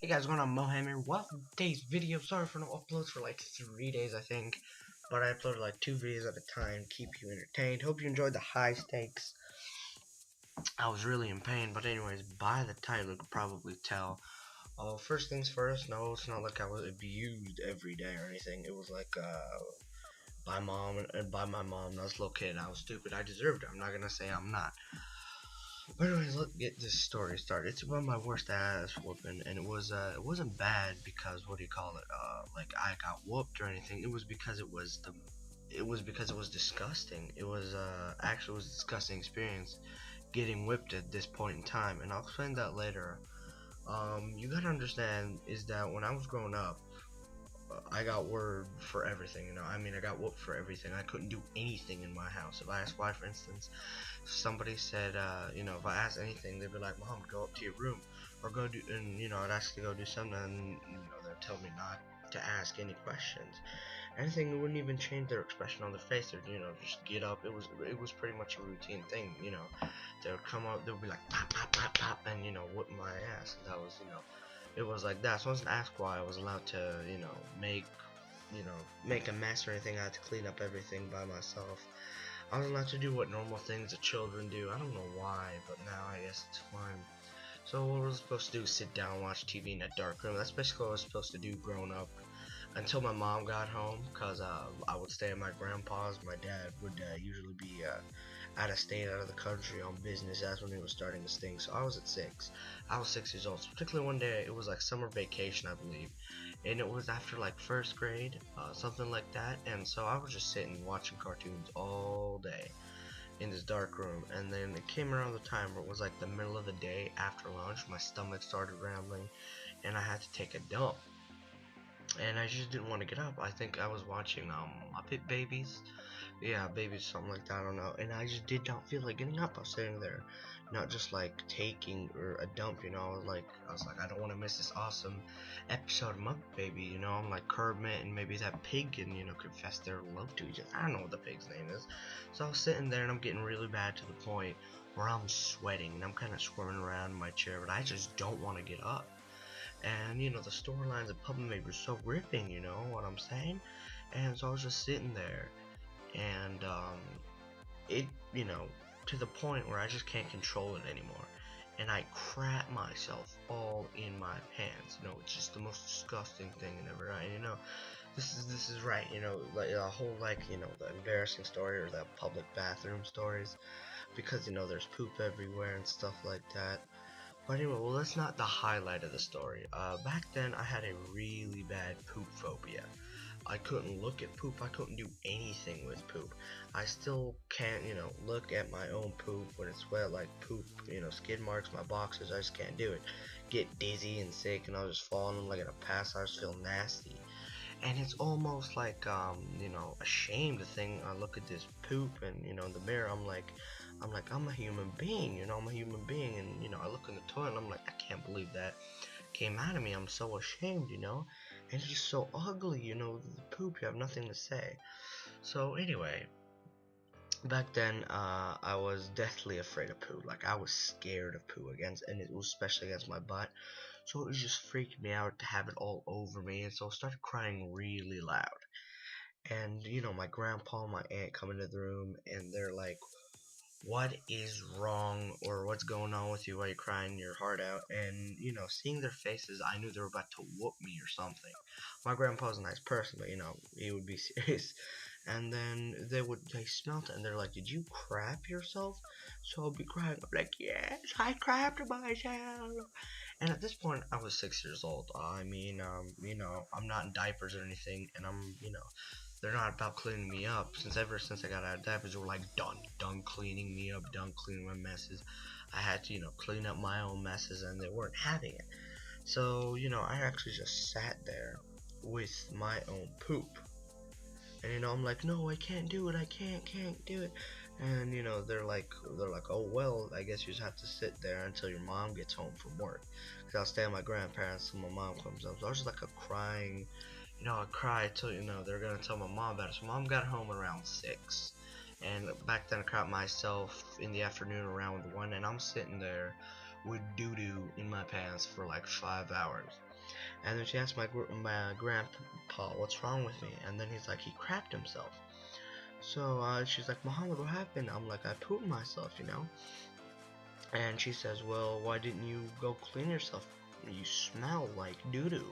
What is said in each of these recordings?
Hey guys, what's going on? Mohammed. Welcome to today's video. Sorry for no uploads for like 3 days, I think. But I uploaded like 2 videos at a time, keep you entertained. Hope you enjoyed the high stakes. I was really in pain, but anyways, by the title you could probably tell. First things first, no, it's not like I was abused every day or anything. It was like, by mom, and by my mom. I was a little kid, I was stupid. I deserved it. I'm not gonna say I'm not. But anyways, let's get this story started. It's about my worst ass whooping, and it wasn't bad because what do you call it? Like I got whooped or anything. It was because it was disgusting. It was actually it was a disgusting experience getting whipped at this point in time, and I'll explain that later. You gotta understand is that when I was growing up, I got word for everything, I mean, I got whooped for everything. I couldn't do anything in my house. If I asked why, for instance, somebody said, if I asked anything, they'd be like, Mom, go up to your room, or go do, and, I'd ask to go do something, and, they'd tell me not to ask any questions. Anything that wouldn't even change their expression on their face. They'd, just get up. It was pretty much a routine thing, They would come up, they would be like, pop, pop, pop, pop, and, whip my ass, and that was, it was like that. So I wasn't asked why I was allowed to, make, make a mess or anything. I had to clean up everything by myself. I was allowed to do what normal things that children do. I don't know why, but now I guess it's fine. So what was I supposed to do? Sit down, watch TV in a dark room. That's basically what I was supposed to do growing up. Until my mom got home, because I would stay at my grandpa's. My dad would usually be out of state, out of the country on business. That's when it was starting to stink. So I was at 6. I was 6 years old. So particularly one day, it was like summer vacation, I believe, and it was after like first grade, something like that. And so I was just sitting watching cartoons all day in this dark room. And then it came around the time where it was like the middle of the day after lunch. My stomach started rambling, and I had to take a dump. And I just didn't want to get up. I think I was watching Muppet Babies, yeah, babies, something like that, I don't know. And I just did not feel like getting up. I was sitting there, not just like taking or a dump, I was like, I don't want to miss this awesome episode of Muppet Baby, I'm like Kermit and maybe that pig can, confess their love to each other. I don't know what the pig's name is. So I was sitting there and I'm getting really bad to the point where I'm sweating and I'm kind of squirming around in my chair, but I just don't want to get up. And the storylines of Puppet Baby were so gripping, you know what I'm saying? And so I was just sitting there, and it, to the point where I just can't control it anymore, and I crap myself all in my pants. It's just the most disgusting thing ever. Right? This is right. Like a whole the embarrassing story or the public bathroom stories, because there's poop everywhere and stuff like that. But anyway, well, that's not the highlight of the story. Back then, I had a really bad poop phobia. I couldn't look at poop. I couldn't do anything with poop. I still can't, look at my own poop when it's wet, like poop, skid marks, my boxers. I just can't do it. Get dizzy and sick, and I'll just fall in them like in a pass. I just feel nasty. And it's almost like, ashamed to think I look at this poop and, in the mirror, I'm a human being, I'm a human being, and, I look in the toilet and I'm like, I can't believe that came out of me. I'm so ashamed, and it's just so ugly, the poop, you have nothing to say. So anyway, back then, I was deathly afraid of poo. Like, I was scared of poo and it was especially against my butt. So it was just freaking me out to have it all over me, and so I started crying really loud. And, my grandpa and my aunt come into the room, and they're like, what is wrong, or what's going on with you, why you're crying your heart out? And seeing their faces, I knew they were about to whoop me or something. My grandpa's a nice person, but he would be serious. And then they smelt it and they're like, did you crap yourself? So I'll be crying, I'm like, yes, I crapped myself. And at this point I was 6 years old. I mean, I'm not in diapers or anything, and they're not about cleaning me up. Ever since I got out of diapers, they were like, done cleaning me up, done cleaning my messes. I had to, clean up my own messes, and they weren't having it. So, I actually just sat there with my own poop. And, I'm like, no, I can't do it, I can't do it. And, they're like, oh, well, I guess you just have to sit there until your mom gets home from work. Because I'll stay at my grandparents till my mom comes up. So I was just like a crying, I cried till, they're going to tell my mom about it. So mom got home around 6. And back then I caught myself in the afternoon around 1. And I'm sitting there with doo-doo in my pants for like 5 hours. And then she asked my grandpa, what's wrong with me? And then he's like, he crapped himself. So she's like, Muhammad, what happened? I'm like, I pooped myself, you know. And she says, well, why didn't you go clean yourself? You smell like doo-doo.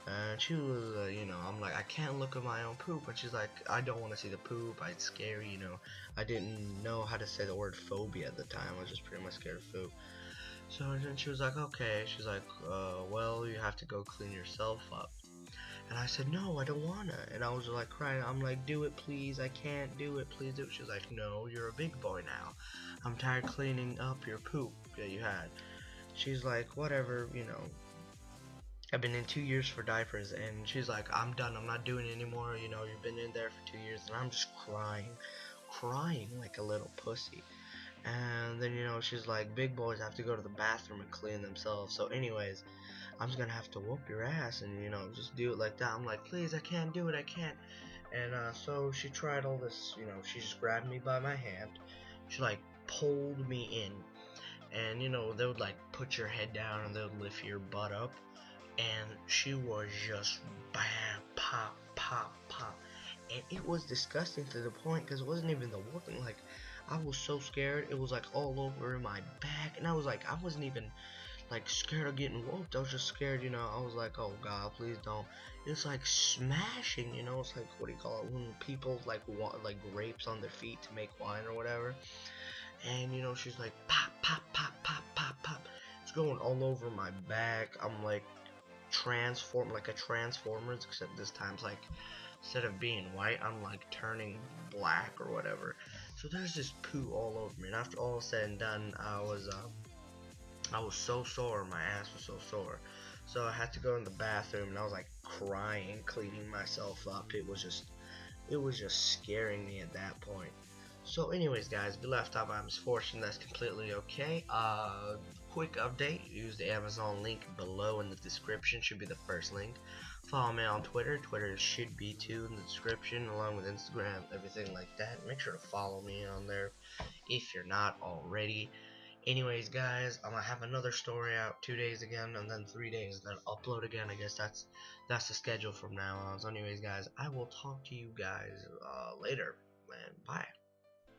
And she was, I'm like, I can't look at my own poop. And she's like, I don't want to see the poop. It's scary, you know. I didn't know how to say the word phobia at the time. I was just pretty much scared of poop. So then she was like, okay. She's like, well, you have to go clean yourself up. And I said, no, I don't wanna. And I was like crying. I'm like, do it, please. I can't do it. Please do it. She's like, no, you're a big boy now. I'm tired cleaning up your poop that you had. She's like, whatever, you know. I've been in 2 years for diapers, and she's like, I'm done. I'm not doing it anymore. You know, you've been in there for 2 years, and I'm just crying like a little pussy. And then, she's like, big boys have to go to the bathroom and clean themselves. So anyways, I'm just gonna have to whoop your ass and, just do it like that. I'm like, please, I can't do it, I can't. And so she tried all this, she just grabbed me by my hand. She like pulled me in. And, they would like put your head down and they would lift your butt up. And she was just bam, pop, pop, pop. And it was disgusting to the point because it wasn't even the whooping. Like, I was so scared. It was like all over my back. And I was like, I wasn't even like scared of getting whooped. I was just scared, I was like, oh god, please don't. It's like smashing, it's like, what do you call it, when people like want like grapes on their feet to make wine or whatever. And she's like pop pop pop pop pop pop. It's going all over my back. I'm like transform like a transformers, except this time's like, instead of being white, I'm like turning black or whatever. So there's this poo all over me, and after all said and done, I was so sore, my ass was so sore. So I had to go in the bathroom and I was like crying, cleaning myself up. It was just scaring me at that point. So anyways guys, we left out by misfortune, that's completely okay. Quick update, use the Amazon link below in the description, should be the first link. Follow me on Twitter, Twitter should be too in the description, along with Instagram, everything like that. Make sure to follow me on there if you're not already. Anyways guys, I'm gonna have another story out 2 days again, and then 3 days, and then upload again. I guess that's the schedule from now on. So anyways guys, I will talk to you guys later, and bye.